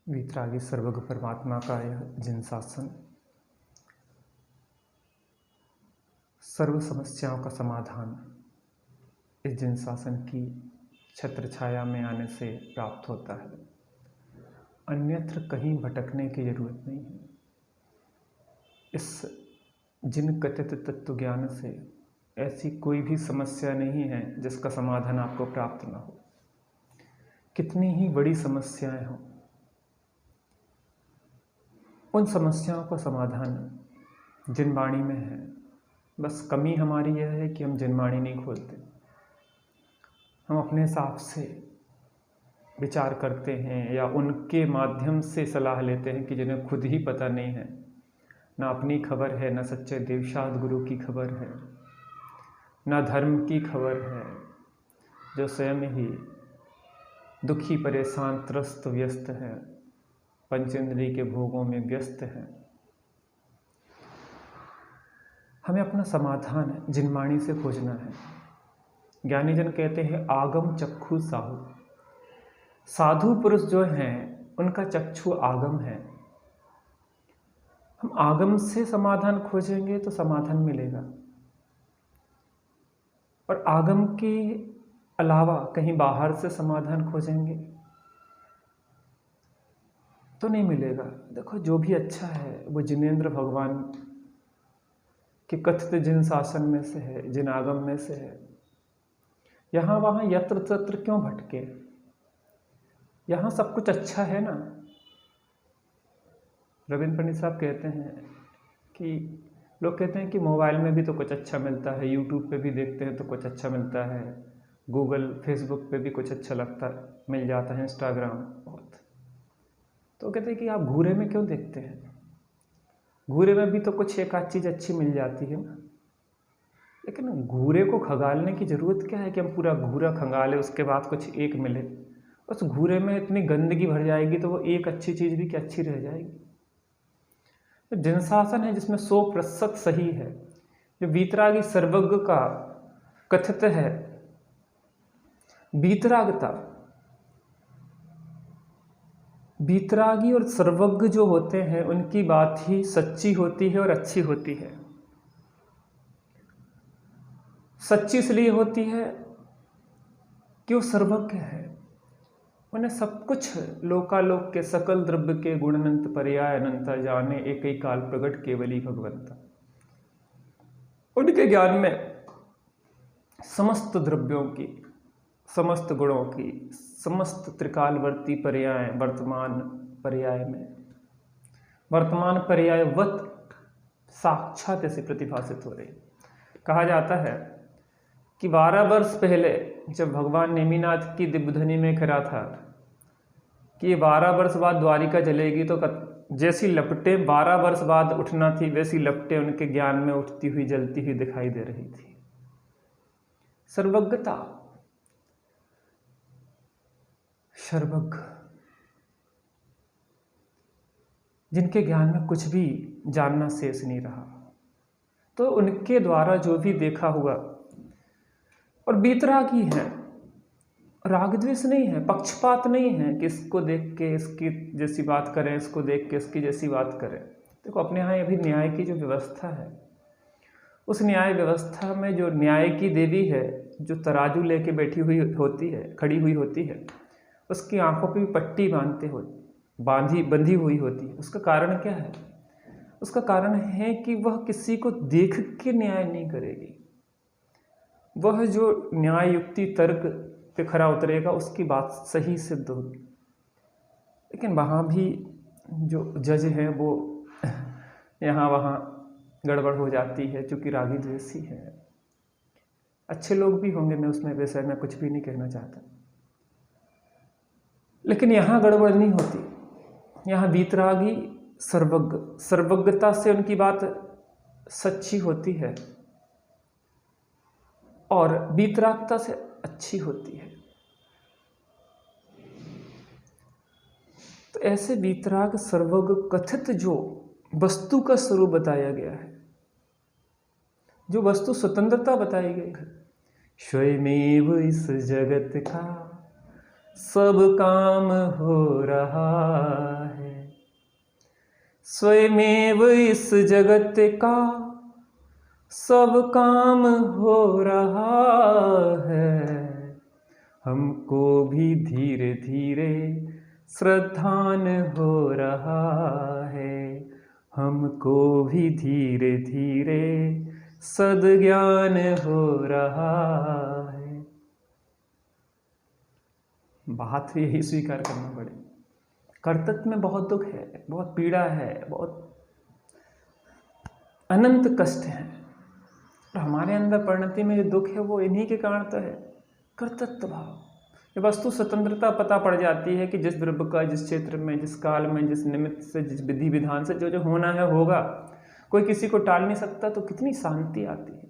वीतरागी सर्वज्ञ परमात्मा का यह जिन शासन सर्व समस्याओं का समाधान इस जिन शासन की छत्र छाया में आने से प्राप्त होता है। अन्यत्र कहीं भटकने की जरूरत नहीं है। इस जिन कथित तत्व ज्ञान से ऐसी कोई भी समस्या नहीं है जिसका समाधान आपको प्राप्त न हो। कितनी ही बड़ी समस्याएं हों, उन समस्याओं का समाधान जिनवाणी में है। बस कमी हमारी यह है कि हम जिनवाणी नहीं खोलते। हम अपने हिसाब से विचार करते हैं या उनके माध्यम से सलाह लेते हैं कि जिन्हें खुद ही पता नहीं है, ना अपनी खबर है, ना सच्चे देवशाद गुरु की खबर है, ना धर्म की खबर है, जो स्वयं ही दुखी परेशान त्रस्त व्यस्त है, पंचेंद्रिय के भोगों में व्यस्त है। हमें अपना समाधान जिनवाणी से खोजना है। ज्ञानी जन कहते हैं आगम चक्षु साहु। साधु पुरुष जो हैं उनका चक्षु आगम है। हम आगम से समाधान खोजेंगे तो समाधान मिलेगा, और आगम के अलावा कहीं बाहर से समाधान खोजेंगे तो नहीं मिलेगा। देखो, जो भी अच्छा है वो जिनेंद्र भगवान के कथित जिन शासन में से है, जिन आगम में से है। यहाँ वहाँ यत्र तत्र क्यों भटके? यहाँ सब कुछ अच्छा है ना। रविंद्र पंडित साहब कहते हैं कि लोग कहते हैं कि मोबाइल में भी तो कुछ अच्छा मिलता है, यूट्यूब पे भी देखते हैं तो कुछ अच्छा मिलता है, गूगल फेसबुक पे भी कुछ अच्छा लगता मिल जाता है, इंस्टाग्राम बहुत। तो कहते हैं कि आप घूरे में क्यों देखते हैं? घूरे में भी तो कुछ एक आध चीज़ अच्छी मिल जाती है ना। लेकिन घूरे को खंगालने की ज़रूरत क्या है कि हम पूरा घूरा खंगालें उसके बाद कुछ एक मिले? उस घूरे में इतनी गंदगी भर जाएगी तो वो एक अच्छी चीज़ भी क्या अच्छी रह जाएगी। तो जिन शासन है जिसमें 100% सही है, जो वीतरागी सर्वज्ञ का कथित है वीतरागता। वीतरागी और सर्वज्ञ जो होते हैं उनकी बात ही सच्ची होती है और अच्छी होती है। सच्ची इसलिए होती है कि वो सर्वज्ञ है। उन्हें सब कुछ लोकालोक के सकल द्रव्य के गुण अनंत पर्याय अनंता जाने एक ही काल प्रगट केवली भगवंता। उनके ज्ञान में समस्त द्रव्यों की, समस्त गुणों की, समस्त त्रिकालवर्ती पर्याय वर्तमान पर्याय में वर्तमान पर्यायवत साक्षात ऐसे प्रतिभासित हो रही। कहा जाता है कि 12 वर्ष पहले जब भगवान नेमिनाथ की दिव्यध्वनि में करा था कि ये 12 वर्ष बाद द्वारिका जलेगी, तो जैसी लपटें 12 वर्ष बाद उठना थी वैसी लपटें उनके ज्ञान में उठती हुई जलती हुई दिखाई दे रही थी। सर्वज्ञता, सर्वज्ञ, जिनके ज्ञान में कुछ भी जानना शेष नहीं रहा, तो उनके द्वारा जो भी देखा हुआ, और वीतरागी है, राग द्वेष नहीं है, पक्षपात नहीं है कि इसको देख के इसकी जैसी बात करें, इसको देख के इसकी जैसी बात करें। देखो, अपने यहाँ अभी न्याय की जो व्यवस्था है, उस न्याय व्यवस्था में जो न्याय की देवी है, जो तराजू लेके बैठी हुई होती है, खड़ी हुई होती है, उसकी आंखों पे भी पट्टी बंधी हुई होती है। उसका कारण क्या है? उसका कारण है कि वह किसी को देख के न्याय नहीं करेगी। वह जो न्याय युक्ति तर्क पे खरा उतरेगा उसकी बात सही सिद्ध होगी। लेकिन वहाँ भी जो जज हैं वो यहाँ वहाँ गड़बड़ हो जाती है, चूँकि रागी द्वेषी है। अच्छे लोग भी होंगे, मैं उसमें वैसे मैं कुछ भी नहीं कहना चाहता, लेकिन यहाँ गड़बड़ नहीं होती। यहाँ वीतरागी सर्वज्ञ, सर्वज्ञता से उनकी बात सच्ची होती है और वीतरागता से अच्छी होती है। तो ऐसे वीतराग सर्वज्ञ कथित जो वस्तु का स्वरूप बताया गया है, जो वस्तु स्वतंत्रता बताई गई है, स्वयमेव इस जगत का सब काम हो रहा स्वयमेव इस जगत का सब काम हो रहा है। हमको भी धीरे धीरे श्रद्धान हो रहा है। हमको भी धीरे धीरे सद्ज्ञान हो रहा है। बात यही स्वीकार करना पड़ेगा। कर्तव्य में बहुत दुख है, बहुत पीड़ा है, बहुत अनंत कष्ट है। और हमारे अंदर परिणति में जो दुख है वो इन्हीं के कारण तो है। कर्तव्य भाव, ये वस्तु स्वतंत्रता पता पड़ जाती है कि जिस द्रव्य का, जिस क्षेत्र में, जिस काल में, जिस निमित्त से, जिस विधि विधान से जो जो होना है होगा। कोई किसी को टाल नहीं सकता, तो कितनी शांति आती है।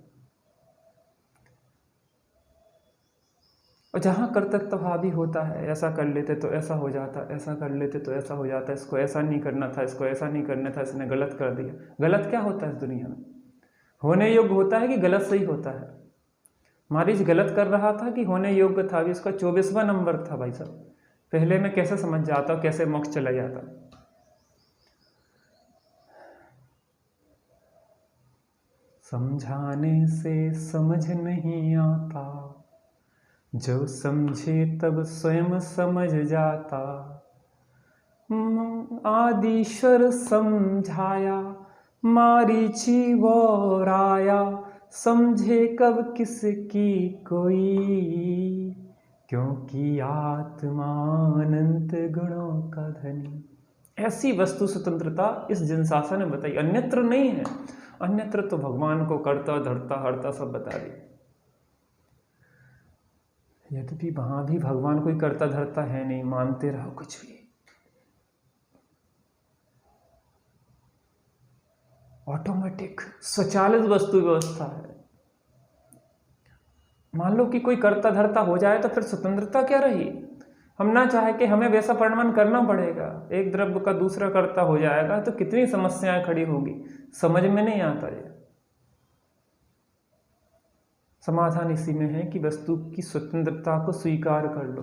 और जहाँ कर्तव्य भाव भी होता है, ऐसा कर लेते तो ऐसा हो जाता, ऐसा कर लेते तो ऐसा हो जाता, इसको ऐसा नहीं करना था, इसको ऐसा नहीं करना था, इसने गलत कर दिया। गलत क्या होता है इस दुनिया में? होने योग्य होता है कि गलत सही होता है? मारीच गलत कर रहा था कि होने योग्य था? अभी उसका 24वां नंबर था भाई साहब। पहले मैं कैसे समझ जाता, कैसे मोक्ष चला जाता। समझाने से समझ नहीं आता, जो समझे तब स्वयं समझ जाता। आदिश्वर समझाया, मारीची वो राया, समझे कब किसकी कोई, क्योंकि आत्मा अनंत गुणों का धनी। ऐसी वस्तु स्वतंत्रता इस जिनशासन ने बताई, अन्यत्र नहीं है। अन्यत्र तो भगवान को करता धरता हरता सब बता दी। यद्यपि वहां भी भगवान कोई करता धरता है नहीं, मानते रहो कुछ भी। ऑटोमेटिक स्वचालित वस्तु व्यवस्था है। मान लो कि कोई करता धरता हो जाए तो फिर स्वतंत्रता क्या रही? हम ना चाहे कि हमें वैसा परिणाम करना पड़ेगा। एक द्रव्य का दूसरा करता हो जाएगा तो कितनी समस्याएं खड़ी होगी, समझ में नहीं आता है। समाधान इसी में है कि वस्तु की स्वतंत्रता को स्वीकार कर लो।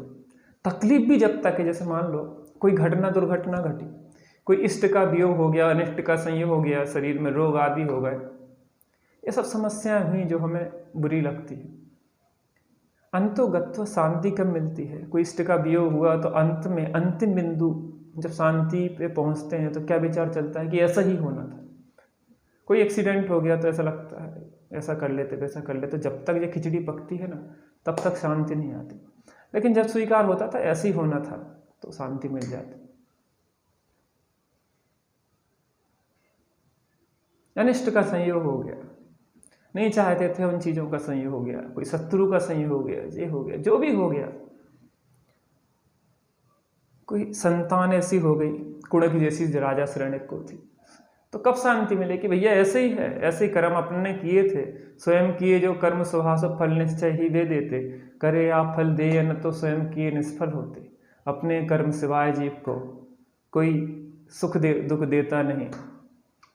तकलीफ भी जब तक है, जैसे मान लो कोई घटना दुर्घटना घटी, कोई इष्ट का वियोग हो गया, अनिष्ट का संयोग हो गया, शरीर में रोग आदि हो गए, ये सब समस्याएं हुई जो हमें बुरी लगती है। अंतोगत्व शांति कब मिलती है? कोई इष्ट का वियोग हुआ तो अंत में अंतिम बिंदु जब शांति पे पहुंचते हैं तो क्या विचार चलता है कि ऐसा ही होना था। कोई एक्सीडेंट हो गया तो ऐसा लगता है ऐसा कर लेते वैसा कर लेते। जब तक ये खिचड़ी पकती है ना तब तक शांति नहीं आती। लेकिन जब स्वीकार होता था ऐसे ही होना था तो शांति मिल जाती। अनिष्ट का संयोग हो गया, नहीं चाहते थे उन चीज़ों का संयोग हो गया, कोई शत्रु का संयोग हो गया, ये हो गया, जो भी हो गया, कोई संतान ऐसी हो गई कुड़क जैसी राजा श्रेणिक को थी, तो कब शांति मिले कि भैया ऐसे ही है, ऐसे ही कर्म अपने किए थे, स्वयं किए जो कर्म सुहास फल निश्चय ही वे देते, करे आप फल दे न तो स्वयं किए निष्फल होते। अपने कर्म सिवाय जीव को कोई सुख दुख देता नहीं,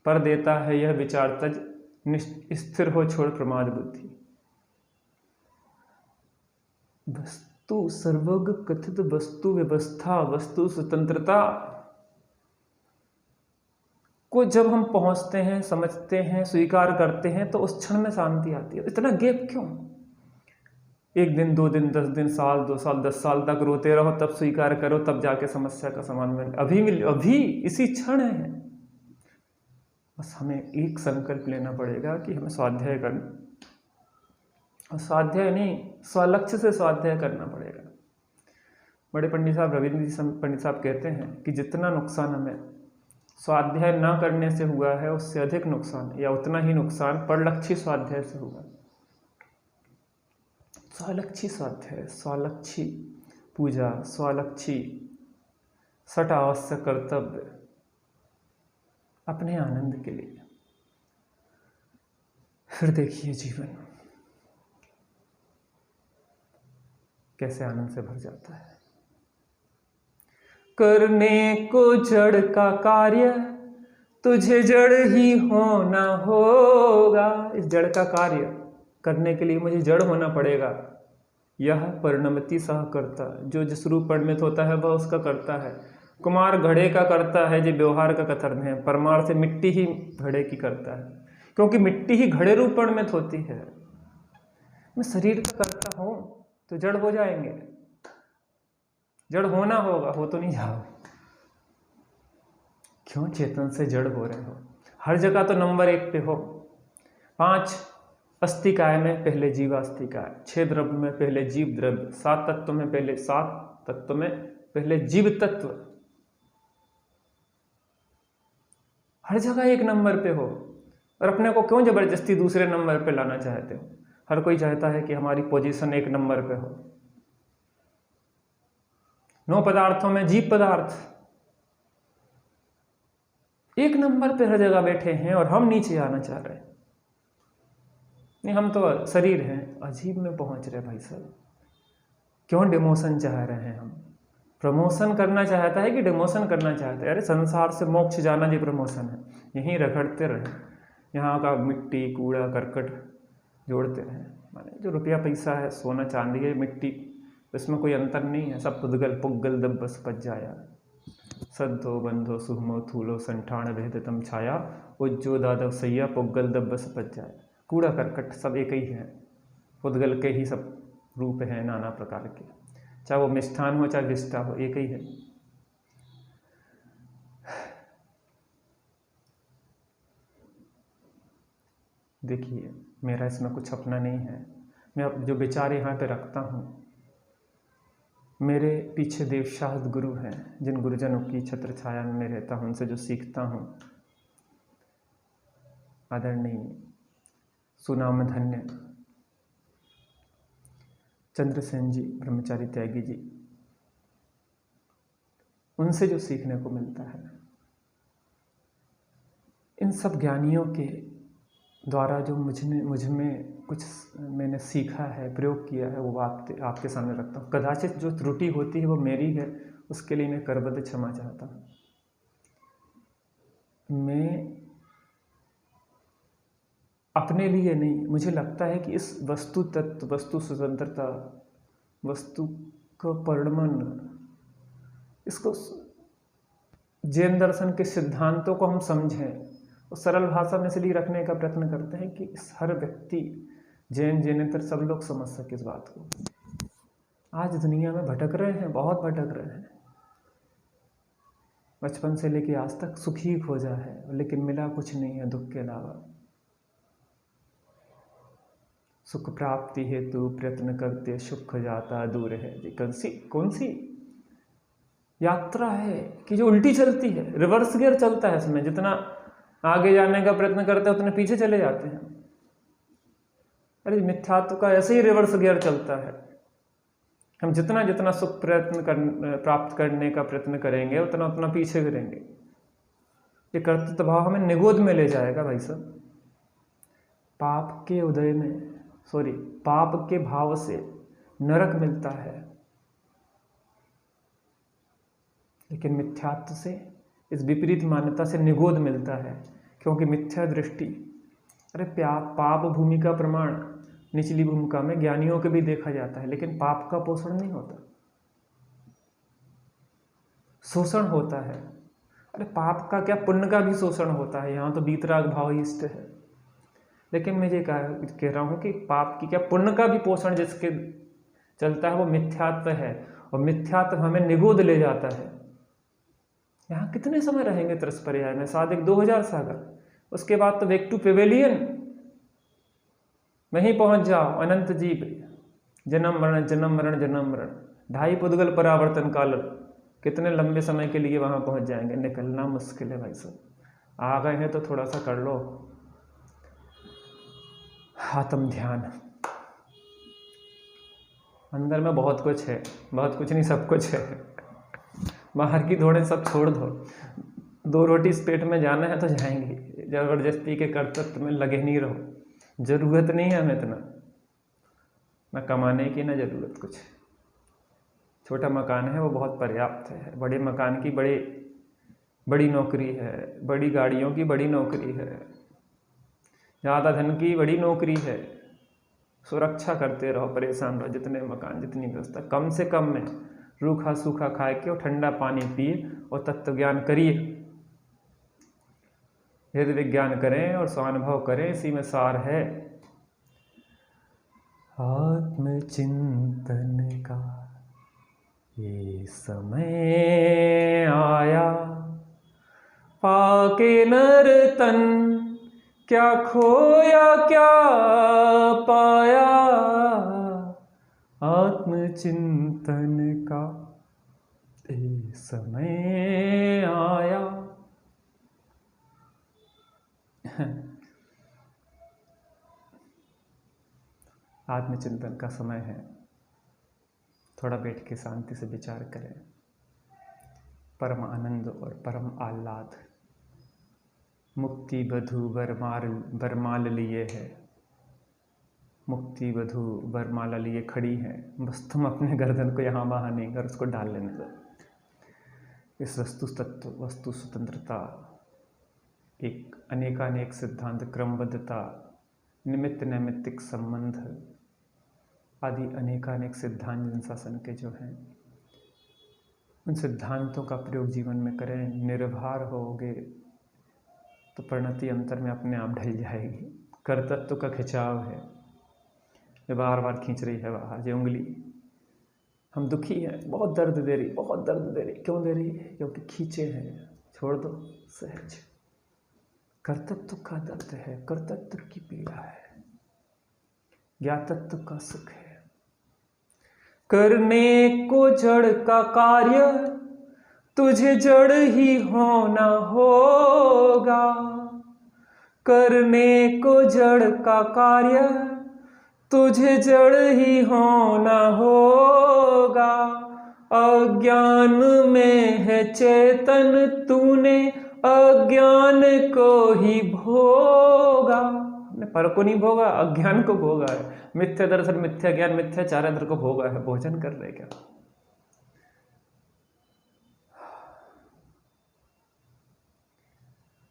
पर देता है यह विचार तज स्थिर हो छोड़ प्रमाद बुद्धि। वस्तु सर्वज्ञ कथित वस्तु व्यवस्था, वस्तु स्वतंत्रता को जब हम पहुंचते हैं, समझते हैं, स्वीकार करते हैं तो उस क्षण में शांति आती है। इतना गैप क्यों? 1 दिन 2 दिन 10 दिन साल 2 साल 10 साल तक रोते रहो, तब स्वीकार करो, तब जाके समस्या का समाधान अभी इसी क्षण है। बस हमें एक संकल्प लेना पड़ेगा कि हमें स्वाध्याय करना, और स्वाध्याय नहीं स्वलक्ष्य से स्वाध्याय करना पड़ेगा। बड़े पंडित साहब रविंद्र जी पंडित साहब कहते हैं कि जितना नुकसान हमें स्वाध्याय ना करने से हुआ है उससे अधिक नुकसान या उतना ही नुकसान परलक्षी स्वाध्याय से हुआ। स्वलक्षी स्वाध्याय, स्वलक्षी पूजा, स्वलक्षी सट आवश्यक कर्तव्य अपने आनंद के लिए। फिर देखिए जीवन कैसे आनंद से भर जाता है। करने को जड़ का कार्य तुझे जड़ ही होना होगा। इस जड़ का कार्य करने के लिए मुझे जड़ होना पड़ेगा। यह परिणमति सह करता, जो जिस रूप परिणमित होता है वह उसका करता है। कुम्हार घड़े का करता है जी व्यवहार का कथन है, परमार से मिट्टी ही घड़े की करता है, क्योंकि मिट्टी ही घड़े रूपण में होती है। मैं शरीर का करता हूँ तो जड़ हो जाएंगे, जड़ होना होगा, हो तो नहीं जाओगे। क्यों चेतन से जड़ हो रहे हो? हर जगह तो नंबर 1 पे हो। 5 अस्थिकाय में पहले जीवास्थिकाय, 6 द्रव्य में पहले जीव द्रव्य, 7 तत्व में पहले 7 तत्व में पहले जीव तत्व। हर जगह 1 नंबर पे हो और अपने को क्यों जबरदस्ती दूसरे नंबर पे लाना चाहते हो? हर कोई चाहता है कि हमारी पोजीशन 1 नंबर पे हो। 9 पदार्थों में जीव पदार्थ 1 नंबर पे हर जगह बैठे हैं और हम नीचे आना चाह रहे हैं। नहीं, हम तो शरीर हैं, अजीब में पहुंच रहे भाई साहब। क्यों डिमोशन चाह रहे हैं? हम प्रमोशन करना चाहता है कि डिमोशन करना चाहते हैं? अरे संसार से मोक्ष जाना जी प्रमोशन है। यहीं रगड़ते रहे, यहाँ का मिट्टी कूड़ा करकट जोड़ते रहे। माने जो रुपया पैसा है, सोना चांदी है, मिट्टी, इसमें कोई अंतर नहीं है। सब पुद्गल पुग्गल दब्बस पच जाया, सद्धो बंधो सुहमो थूलो संठान भेदतम छाया, उज्जो दादव सैया पुग्गल दब्बस पच जाया। कूड़ा करकट सब एक ही है, पुद्गल के ही सब रूप हैं नाना प्रकार के, चाहे वो मिष्ठान हो चाहे विष्ठा हो, एक ही है। देखिए, मेरा इसमें कुछ अपना नहीं है। मैं जो विचार यहाँ पे रखता हूँ, मेरे पीछे देवशास्त्र गुरु हैं, जिन गुरुजनों की छत्र छाया में रहता हूँ, उनसे जो सीखता हूँ। आदरणीय सुनाम धन्य चंद्रसेन जी, ब्रह्मचारी त्यागी जी, उनसे जो सीखने को मिलता है, इन सब ज्ञानियों के द्वारा जो मुझ में कुछ मैंने सीखा है, प्रयोग किया है, वो बात आपके सामने रखता हूँ। कदाचित जो त्रुटि होती है वो मेरी है, उसके लिए मैं करबद्ध क्षमा चाहता हूँ। मैं अपने लिए नहीं, मुझे लगता है कि इस वस्तु तत्व, वस्तु स्वतंत्रता, वस्तु का परिणमन, इसको जैन दर्शन के सिद्धांतों को हम समझें और सरल भाषा में इसलिए रखने का प्रयत्न करते हैं कि हर व्यक्ति, जैन जैनेतर सब लोग समझ सके इस बात को। आज दुनिया में भटक रहे हैं, बहुत भटक रहे हैं। बचपन से लेके आज तक सुखी खोजा है, लेकिन मिला कुछ नहीं है दुख के अलावा। सुख प्राप्ति हेतु प्रयत्न करते सुख जाता दूर है। जी कौन सी यात्रा है कि जो उल्टी चलती है, रिवर्स गियर चलता है इसमें। जितना आगे जाने का प्रयत्न करते हैं उतने पीछे चले जाते हैं। अरे मिथ्यात्व का ऐसे ही रिवर्स गियर चलता है। हम जितना जितना सुख प्राप्त करने का प्रयत्न करेंगे, उतना उतना पीछे गिरेंगे। ये कर्तृत्व भाव हमें निगोद में ले जाएगा भाई साहब। पाप के उदय में, पाप के भाव से नरक मिलता है, लेकिन मिथ्यात्व से, इस विपरीत मान्यता से निगोद मिलता है। क्योंकि मिथ्या दृष्टि, अरे पाप भूमि का प्रमाण निचली भूमिका में ज्ञानियों के भी देखा जाता है, लेकिन पाप का पोषण नहीं होता, शोषण होता है। अरे पाप का क्या, पुण्य का भी शोषण होता है। यहाँ तो बीतराग भाव ही इष्ट है, लेकिन मैं ये कह रहा हूँ कि पाप की क्या, पुण्य का भी पोषण जिसके चलता है वो मिथ्यात्व है, और मिथ्यात्व हमें निगोद ले जाता है। यहाँ कितने समय रहेंगे त्रसपर्याय में? सादिक 2000 सागर, उसके बाद तो बैक टू पेवेलियन, वहीं पहुंच जाओ। अनंत जीव, जन्म मरण जन्म मरण जन्म मरण, 2.5 पुद्गल परावर्तन काल, कितने लंबे समय के लिए वहां पहुंच जाएंगे? निकलना मुश्किल है भाई साहब। आ गए हैं तो थोड़ा सा कर लो आत्म ध्यान। अंदर में बहुत कुछ है, बहुत कुछ नहीं, सब कुछ है। बाहर की दौड़े सब छोड़ दो। 2 रोटी इस पेट में जाना है तो जाएंगे, जबरदस्ती के कर्तव्य में लगे नहीं रहो। जरूरत नहीं है हमें इतना, ना कमाने की ना जरूरत कुछ। छोटा मकान है वो बहुत पर्याप्त है। बड़े मकान की बड़ी नौकरी है, बड़ी गाड़ियों की बड़ी नौकरी है, ज़्यादा धन की बड़ी नौकरी है। सुरक्षा करते रहो, परेशान रहो। जितने मकान, जितनी व्यवस्था, कम से कम में रूखा सूखा खाए के और ठंडा पानी पिए और तत्व ज्ञान करिए, वेद विज्ञान करें और स्वानुभव करें, इसी में सार है। आत्मचिंतन का ये समय आया, पाके नर तन क्या खोया क्या पाया। आत्मचिंतन का ये समय आया। आत्मचिंतन का समय है, थोड़ा बैठ के शांति से विचार करें। परम आनंद और परम आह्लाद मुक्ति वधु वरमाल लिए है। मुक्ति वधु वरमाला लिए खड़ी है, बस तुम अपने गर्दन को यहाँ वहाँ नहीं कर उसको डाल लेने दो। इस वस्तु तत्व, वस्तु स्वतंत्रता, एक अनेकानेक सिद्धांत, क्रमबद्धता, निमित्त नैमित्तिक संबंध आदि अनेकानेक सिद्धांत जिन शासन के जो हैं, उन सिद्धांतों का प्रयोग जीवन में करें। निर्भर होगे तो परिणति अंतर में अपने आप ढल जाएगी। कर्तृत्व का खिंचाव है, ये बार बार खींच रही है बाहर ये उंगली। हम दुखी हैं, बहुत दर्द दे रही, बहुत दर्द दे रही। क्यों दे रही है? क्योंकि खींचे हैं। छोड़ दो, सहज। कर्तृत्व का दर्द है, कर्तृत्व की पीड़ा है, ज्ञातत्व का सुख है। करने को जड़ का कार्य तुझे जड़ ही होना होगा। करने को जड़ का कार्य तुझे जड़ ही होना होगा। अज्ञान में है चेतन, तूने अज्ञान को ही भोगा। पर को नहीं भोगा, अज्ञान को भोगा है। मिथ्या दर्शन, मिथ्या ज्ञान, मिथ्या चारित्र को भोगा है। भोजन कर रहे क्या?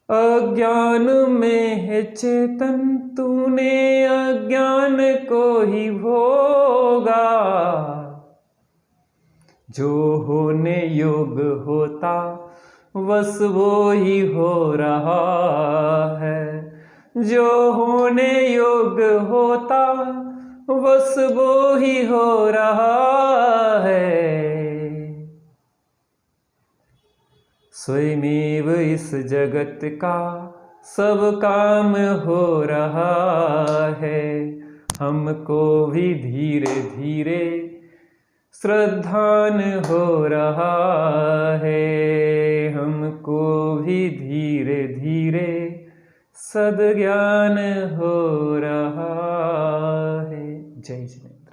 अज्ञान में है चेतन, तूने अज्ञान को ही भोगा। जो होने योग होता बस वो ही हो रहा है। जो होने योग होता बस वो ही हो रहा है। स्वयमेव इस जगत का सब काम हो रहा है। हमको भी धीरे धीरे श्रद्धान हो रहा है। हमको भी धीरे धीरे सद्ज्ञान हो रहा है। जय जिनेंद्र।